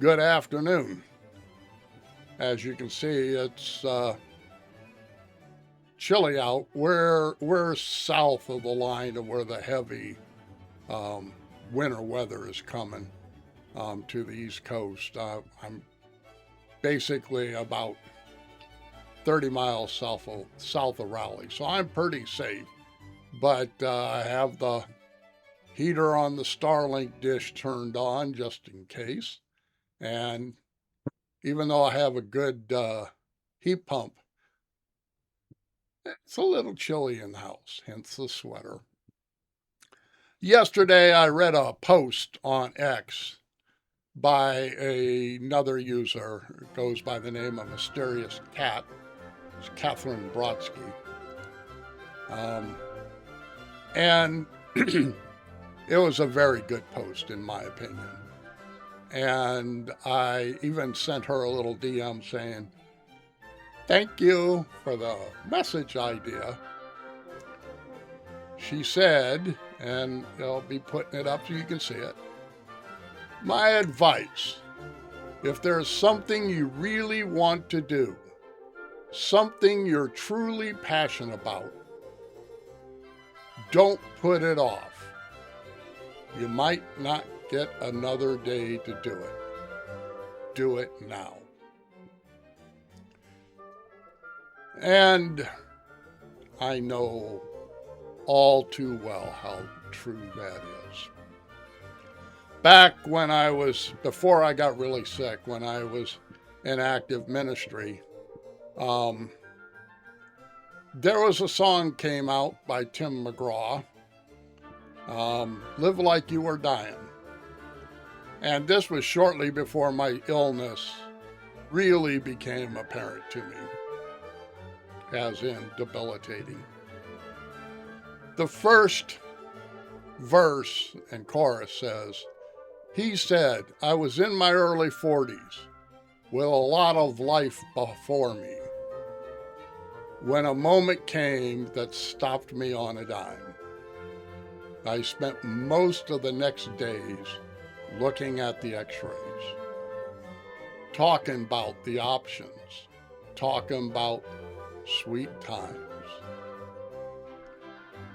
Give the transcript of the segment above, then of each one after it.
Good afternoon. As you can see, it's chilly out. We're south of the line of where the heavy um, winter weather is coming to the East Coast. I'm basically about 30 miles south of Raleigh, so I'm pretty safe. But I have the heater on the Starlink dish turned on just in case, and even though I have a good heat pump, it's a little chilly in the house, hence the sweater. Yesterday, I read a post on X by another user. It goes by the name of Mysterious Cat. It's Catherine Brodsky. Um, and it was a very good post, in my opinion. And I even sent her a little DM saying, "Thank you for the message idea." She said, and I'll be putting it up so you can see it. "My advice, if there's something you really want to do, something you're truly passionate about, don't put it off. You might not get another day to do it. Do it now." And I know all too well how true that is. Back when before I got really sick, when I was in active ministry, um, there was a song came out by Tim McGraw, "Live Like You Were Dying." And this was shortly before my illness really became apparent to me, as in debilitating. The first verse and chorus says, "He said, I was in my early 40s with a lot of life before me when a moment came that stopped me on a dime. I spent most of the next days looking at the x-rays, talking about the options, talking about sweet times."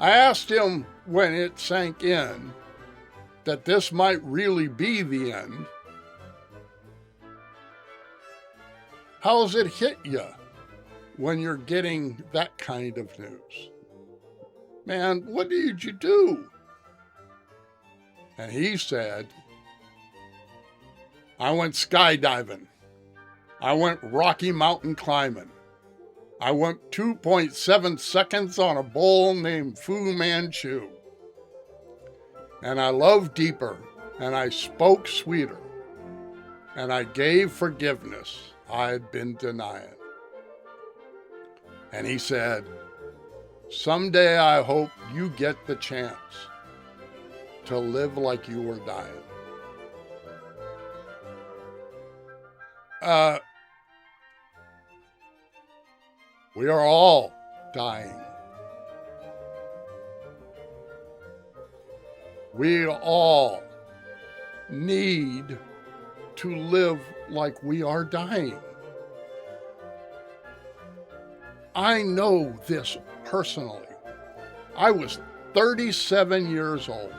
I asked him when it sank in that this might really be the end, "How's it hit you when you're getting that kind of news? Man, what did you do?" And he said, "I went skydiving. I went Rocky Mountain climbing. I went 2.7 seconds on a bull named Fu Manchu. And I loved deeper, and I spoke sweeter, and I gave forgiveness I'd been denying." And he said, "Someday I hope you get the chance to live like you were dying." We are all dying. We all need to live like we are dying. I know this personally. I was 37 years old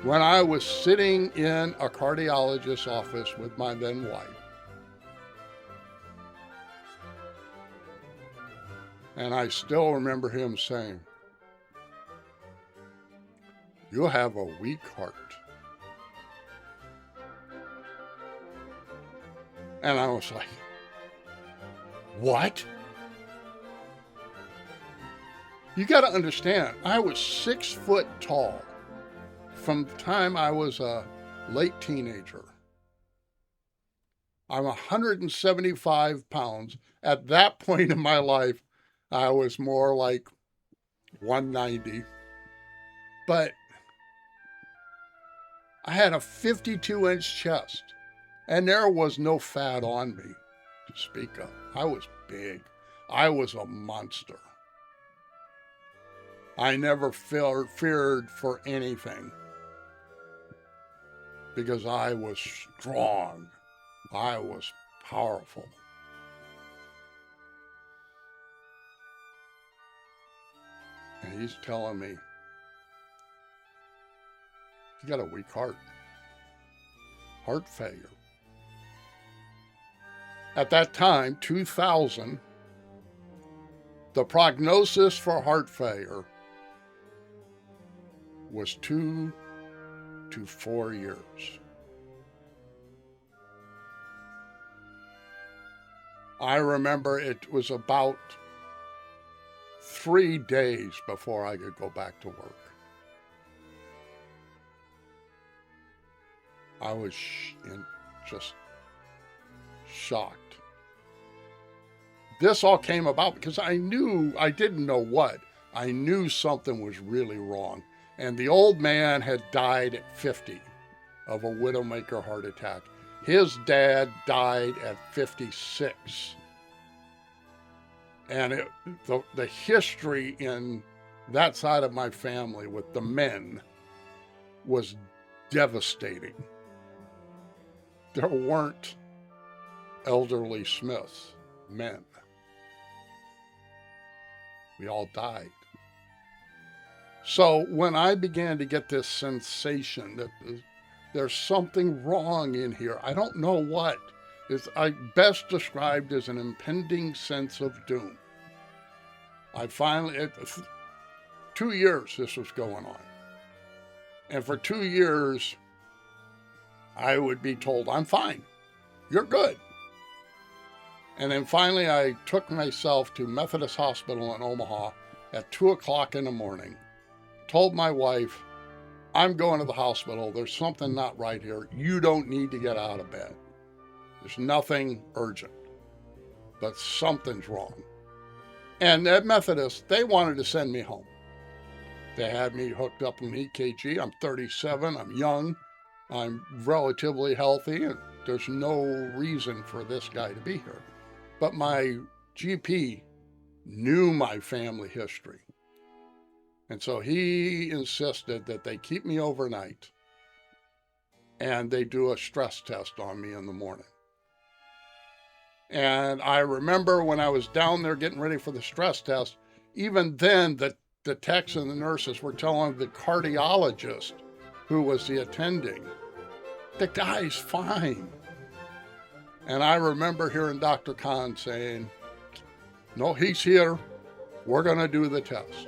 when I was sitting in a cardiologist's office with my then wife. And I still remember him saying, "You have a weak heart." And I was like, "What?" You got to understand, I was 6 foot tall from the time I was a late teenager. I'm 175 pounds. At that point in my life, I was more like 190. But I had a 52-inch chest, and there was no fat on me to speak of. I was big. I was a monster. I never feared for anything. because I was strong. I was powerful. And he's telling me, you got a weak heart failure. At that time, 2000, the prognosis for heart failure was 2 to 4 years. I remember it was about 3 days before I could go back to work. I was just shocked. This all came about because I didn't know what. I knew something was really wrong. And the old man had died at 50 of a widowmaker heart attack. His dad died at 56. And the history in that side of my family with the men was devastating. There weren't elderly Smiths, men. We all died. So when I began to get this sensation that there's something wrong in here, I don't know what, I best described as an impending sense of doom. I finally, 2 years this was going on. And for 2 years, I would be told, I'm fine, you're good. And then finally I took myself to Methodist Hospital in Omaha at 2 o'clock in the morning, told my wife, I'm going to the hospital, there's something not right here, you don't need to get out of bed. There's nothing urgent, but something's wrong. And at Methodist, they wanted to send me home. They had me hooked up in an EKG. I'm 37, I'm young, I'm relatively healthy, and there's no reason for this guy to be here. But my GP knew my family history. And so he insisted that they keep me overnight and they do a stress test on me in the morning. And I remember when I was down there getting ready for the stress test, even then the techs and the nurses were telling the cardiologist who was the attending, the guy's fine. And I remember hearing Dr. Kahn saying, no, he's here. We're going to do the test.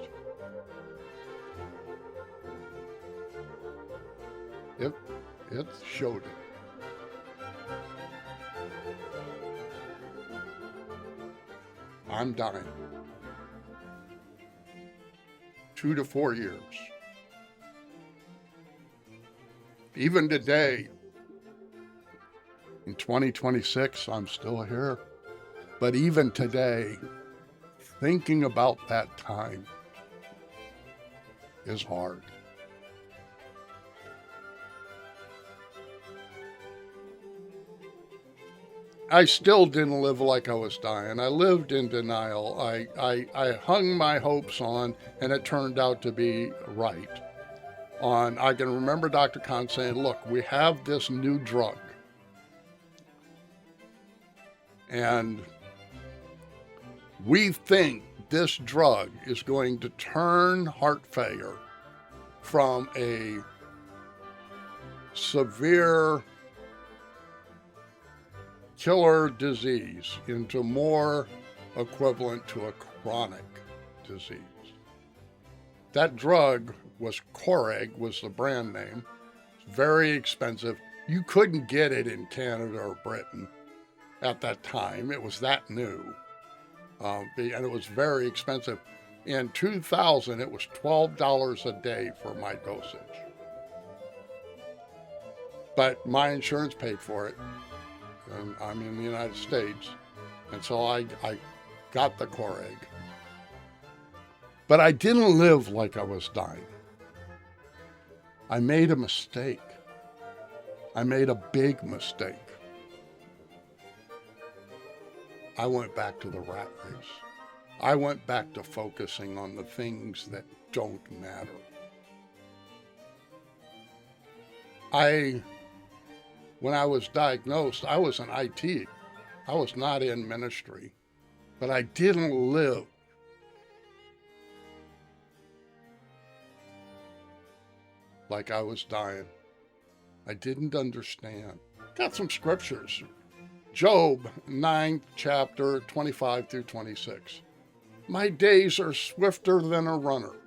It showed it. I'm dying. 2 to 4 years. Even today, in 2026, I'm still here. But even today, thinking about that time is hard. I still didn't live like I was dying. I lived in denial. I hung my hopes on, and it turned out to be right. I can remember Dr. Kahn saying, look, we have this new drug. And we think this drug is going to turn heart failure from a severe killer disease into more equivalent to a chronic disease. That drug was Coreg, was the brand name. It's very expensive. You couldn't get it in Canada or Britain at that time. It was that new. And it was very expensive. In 2000, it was $12 a day for my dosage. But my insurance paid for it. And I'm in the United States. And so I got the Coreg. But I didn't live like I was dying. I made a mistake. I made a big mistake. I went back to the rat race. I went back to focusing on the things that don't matter. I When I was diagnosed, I was in IT. I was not in ministry, but I didn't live like I was dying. I didn't understand. Got some scriptures. Job 9, chapter 25 through 26. My days are swifter than a runner.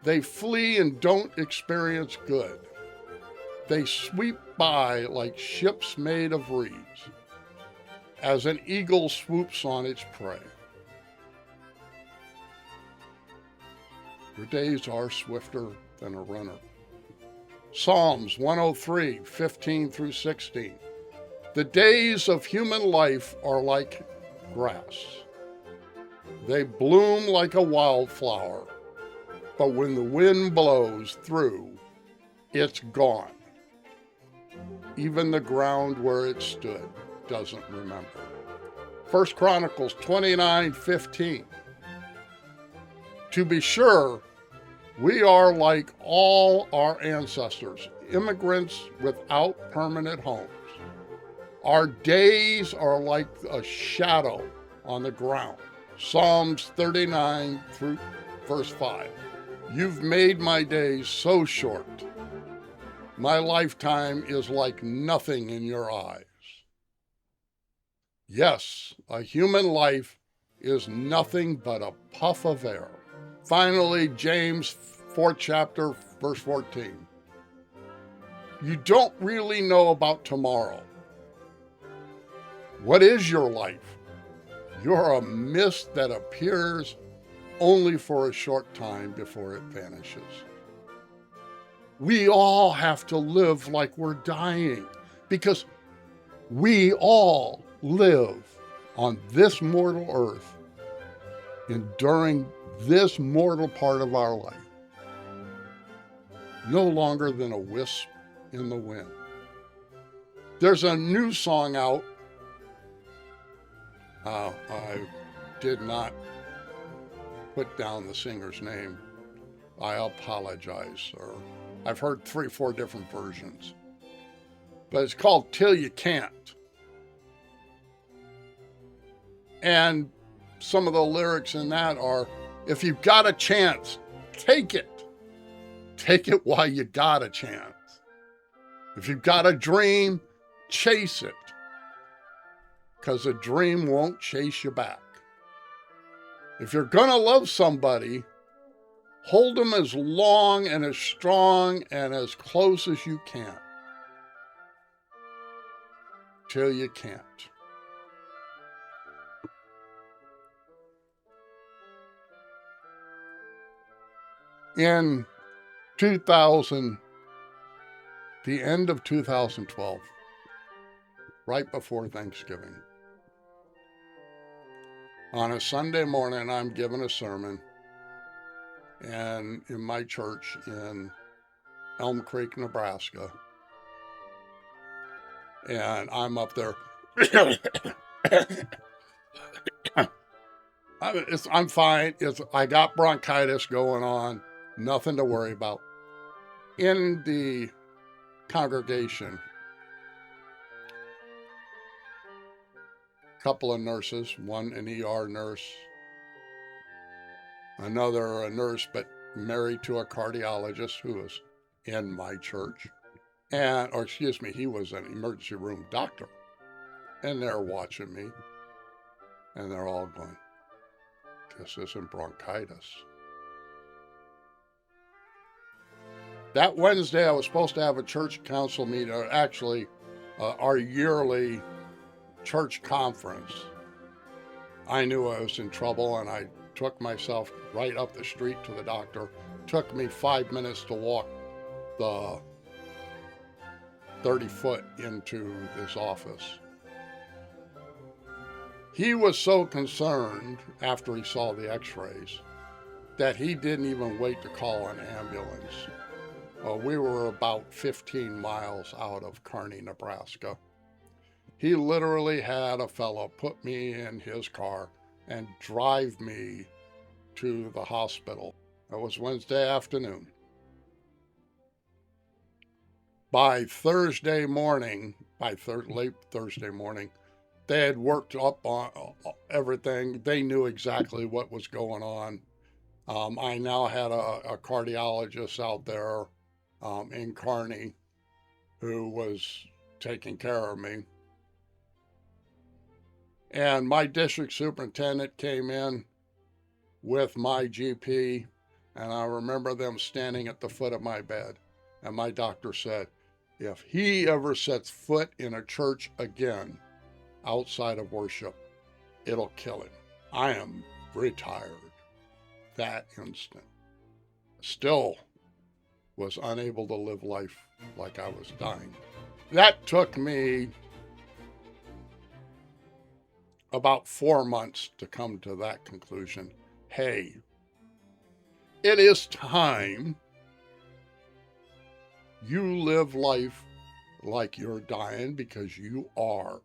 They flee and don't experience good. They sweep by like ships made of reeds, as an eagle swoops on its prey. Your days are swifter than a runner. Psalms 103, 15 through 16. The days of human life are like grass. They bloom like a wildflower, but when the wind blows through, it's gone. Even the ground where it stood doesn't remember. 1 Chronicles 29:15. To be sure, we are like all our ancestors, immigrants without permanent homes. Our days are like a shadow on the ground. Psalms 39 through verse 5. You've made my days so short. My lifetime is like nothing in your eyes. Yes, a human life is nothing but a puff of air. Finally, James 4th chapter, verse 14. You don't really know about tomorrow. What is your life? You're a mist that appears only for a short time before it vanishes. We all have to live like we're dying because we all live on this mortal earth and during this mortal part of our life, no longer than a wisp in the wind. There's a new song out. I did not put down the singer's name. I apologize, sir. I've heard 3 or 4 different versions. But it's called Till You Can't. And some of the lyrics in that are, if you've got a chance, take it. Take it while you got a chance. If you've got a dream, chase it. Because a dream won't chase you back. If you're going to love somebody, hold them as long and as strong and as close as you can. Till you can't. In the end of 2012, right before Thanksgiving, on a Sunday morning, I'm giving a sermon and in my church in Elm Creek, Nebraska. And I'm up there. I'm fine. I got bronchitis going on. Nothing to worry about. In the congregation, couple of nurses, one an ER nurse, another a nurse but married to a cardiologist who was in my church, he was an emergency room doctor, and they're watching me, and they're all going, this isn't bronchitis. That Wednesday, I was supposed to have a church council meeting, or actually our yearly church conference. I knew I was in trouble, and I took myself right up the street to the doctor. Took me 5 minutes to walk the 30 foot into this office. He was so concerned after he saw the x-rays that he didn't even wait to call an ambulance. We were about 15 miles out of Kearney, Nebraska. He literally had a fellow put me in his car and drive me to the hospital. It was Wednesday afternoon. by Thursday morning, late Thursday morning, they had worked up on everything. They knew exactly what was going on. I now had a cardiologist out there in Kearney who was taking care of me. And my district superintendent came in with my GP, and I remember them standing at the foot of my bed. And my doctor said, if he ever sets foot in a church again outside of worship, it'll kill him. I am retired that instant. Still was unable to live life like I was dying. That took me about 4 months to come to that conclusion. Hey, it is time you live life like you're dying, because you are.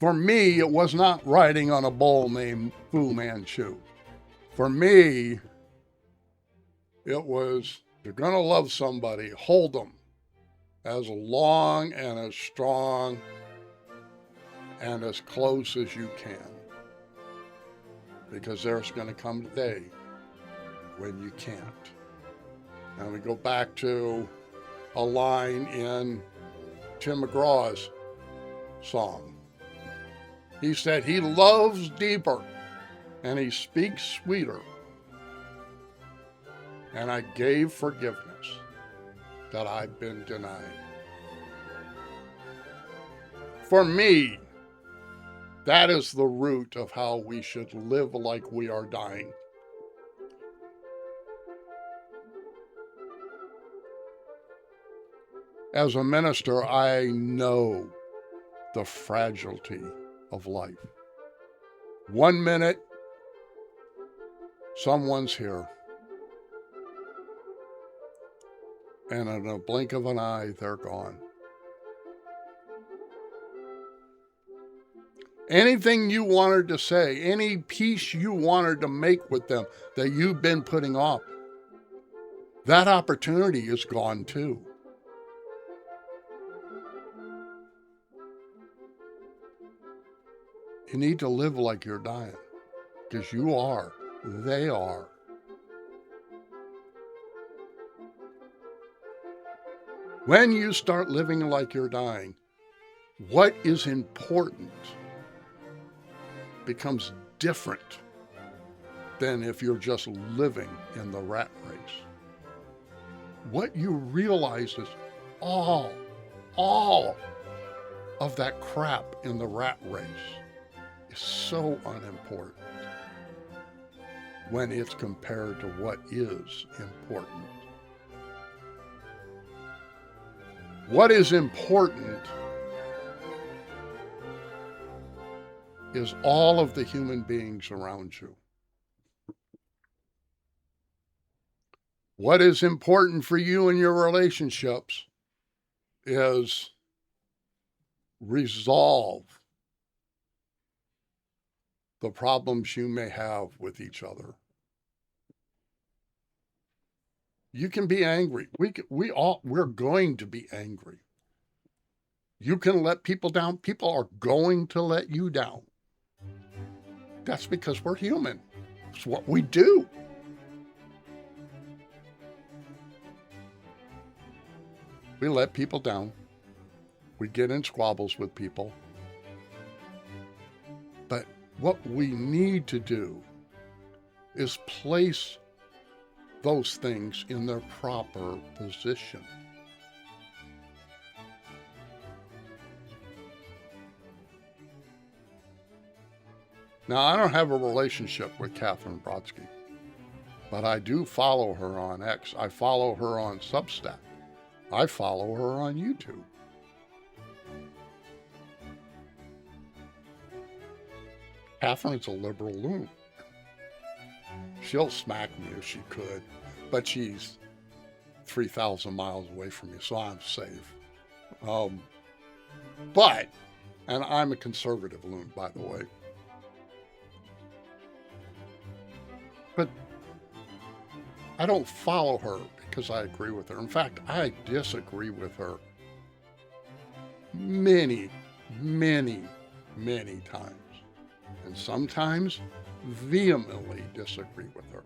For me, it was not riding on a bull named Fu Manchu. For me, it was, you're going to love somebody, hold them as long and as strong and as close as you can. Because there's going to come a day when you can't. And we go back to a line in Tim McGraw's song. He said, he loves deeper and he speaks sweeter. And I gave forgiveness that I've been denied. For me, that is the root of how we should live like we are dying. As a minister, I know the fragility of life. 1 minute, someone's here. And in a blink of an eye, they're gone. Anything you wanted to say, any peace you wanted to make with them that you've been putting off, that opportunity is gone too. You need to live like you're dying, because you are. They are. When you start living like you're dying, what is important becomes different than if you're just living in the rat race. What you realize is all of that crap in the rat race is so unimportant when it's compared to what is important. What is important is all of the human beings around you. What is important for you in your relationships is resolve the problems you may have with each other. You can be angry. We're going to be angry. You can let people down. People are going to let you down. That's because we're human. It's what we do. We let people down. We get in squabbles with people. But what we need to do is place those things in their proper position. Now, I don't have a relationship with Catherine Brodsky, but I do follow her on X. I follow her on Substack. I follow her on YouTube. Catherine's a liberal loon. She'll smack me if she could, but she's 3,000 miles away from me, so I'm safe. And I'm a conservative loon, by the way. But I don't follow her because I agree with her. In fact, I disagree with her many, many, many times. And sometimes vehemently disagree with her.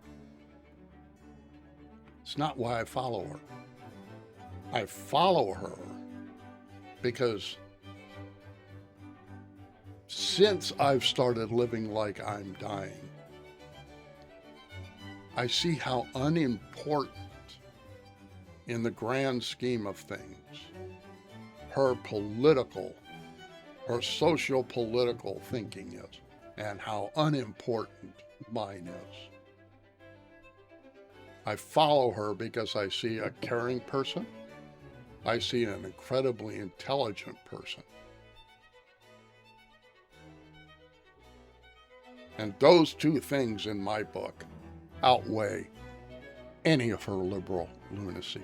It's not why I follow her. I follow her because since I've started living like I'm dying, I see how unimportant in the grand scheme of things her socio-political thinking is, and how unimportant mine is. I follow her because I see a caring person. I see an incredibly intelligent person. And those two things in my book outweigh any of her liberal lunacy.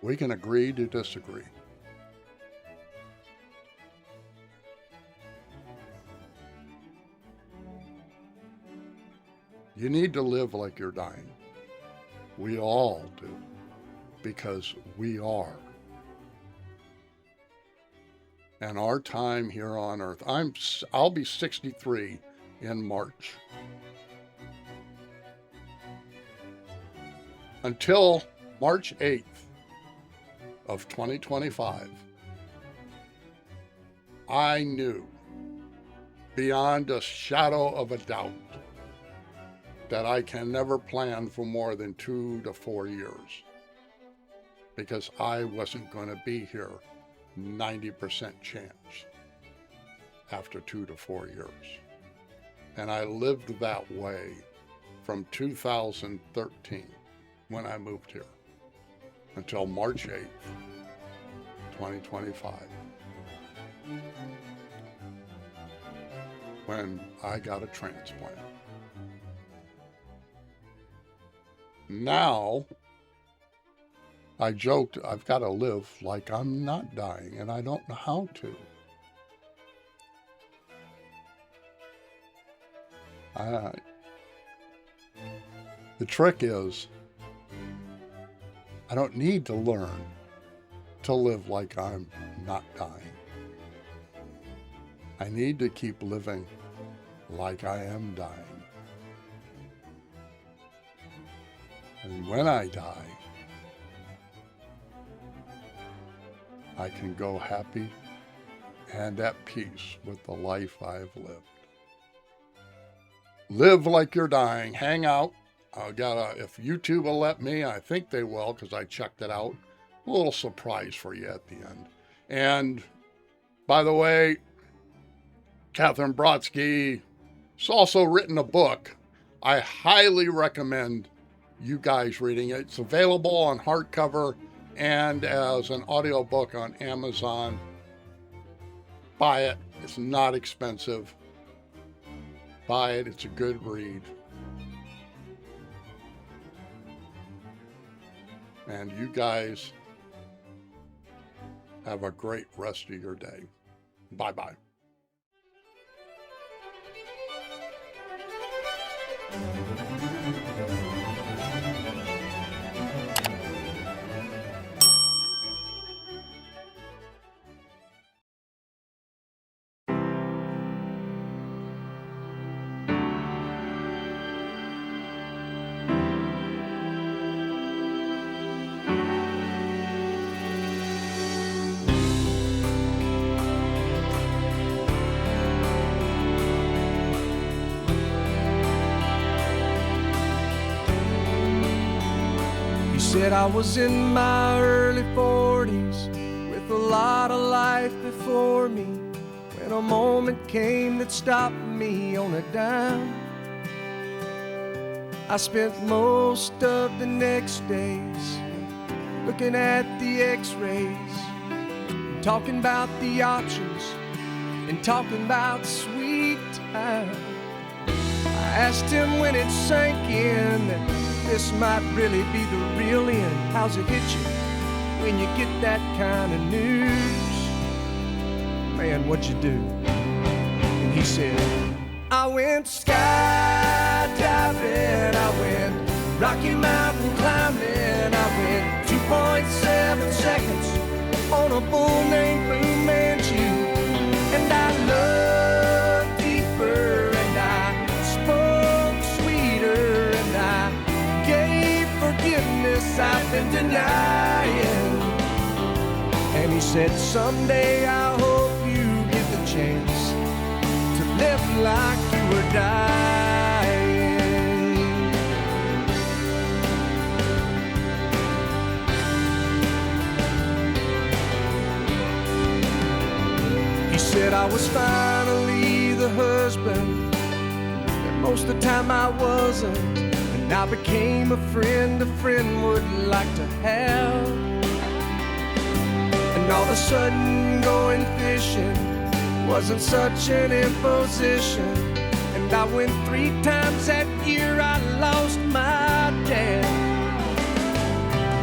We can agree to disagree. You need to live like you're dying. We all do, because we are. And our time here on earth, I'll be 63 in March. Until March 8th of 2025, I knew beyond a shadow of a doubt that I can never plan for more than 2 to 4 years, because I wasn't going to be here 90% chance after 2 to 4 years. And I lived that way from 2013, when I moved here, until March 8th, 2025, when I got a transplant. Now, I joked, I've got to live like I'm not dying, and I don't know how to. The trick is, I don't need to learn to live like I'm not dying. I need to keep living like I am dying. And when I die, I can go happy and at peace with the life I've lived. Live like you're dying. Hang out. If YouTube will let me, I think they will, because I checked it out. A little surprise for you at the end. And by the way, Catherine Brodsky has also written a book. I highly recommend you guys reading it. It's available on hardcover and as an audiobook on Amazon. Buy it. It's not expensive. Buy it. It's a good read. And you guys have a great rest of your day. Bye-bye. Said I was in my early 40s with a lot of life before me, when a moment came that stopped me on a dime. I spent most of the next days looking at the x-rays, talking about the options and talking about sweet time. I asked him when it sank in that this might really be the real end. How's it hit you when you get that kind of news? Man, what'd you do? And he said, I went skydiving, I went Rocky Mountain climbing, I went 2.7 seconds on a bull named Fu Manchu. And I looked deeper and I spoke sweeter and I gave forgiveness I've been denying. And he said, someday I hope you get the chance to live like you were dying. He said I was finally the husband, and most of the time I wasn't. And I became a friend would like to have. And all of a sudden going fishing wasn't such an imposition. And I went 3 times that year, I lost my dad.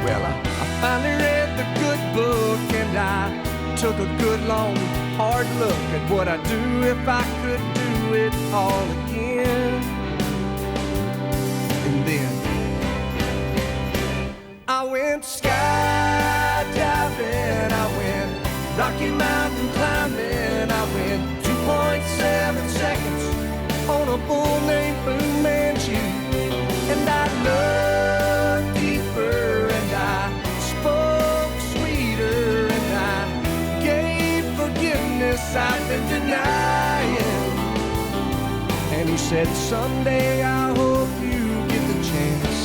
Well, I finally read the good book and I took a good long hard look at what I'd do if I could do it all again. And then I went skydiving, I went Rocky Mountain climbing, I went 2.7 seconds on a bull named Fu Manchu. And I looked deeper and I spoke sweeter and I gave forgiveness I've been denying. And he said, someday I hope you get the chance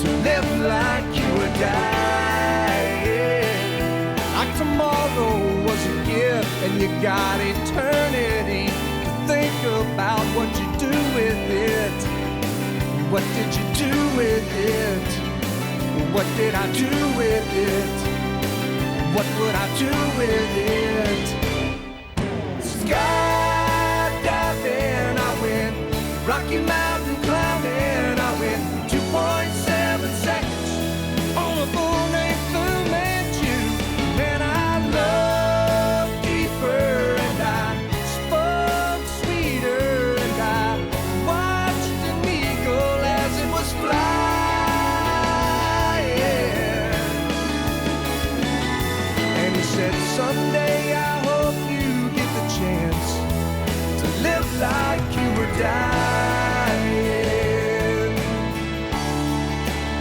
to live like you were dying. Like tomorrow was a gift and you got eternity to think about what you do with it. What did you do with it? What did I do with it? What would I do with it? Skydiving, I went Rocky Mountain climbing, I went 2.7 seconds on a bull named Fu Manchu. And I looked deeper and I spoke sweeter and I watched an eagle as it was flying. And he said, someday I hope you get the chance to live like you were dying.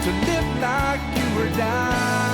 To live like you were dying.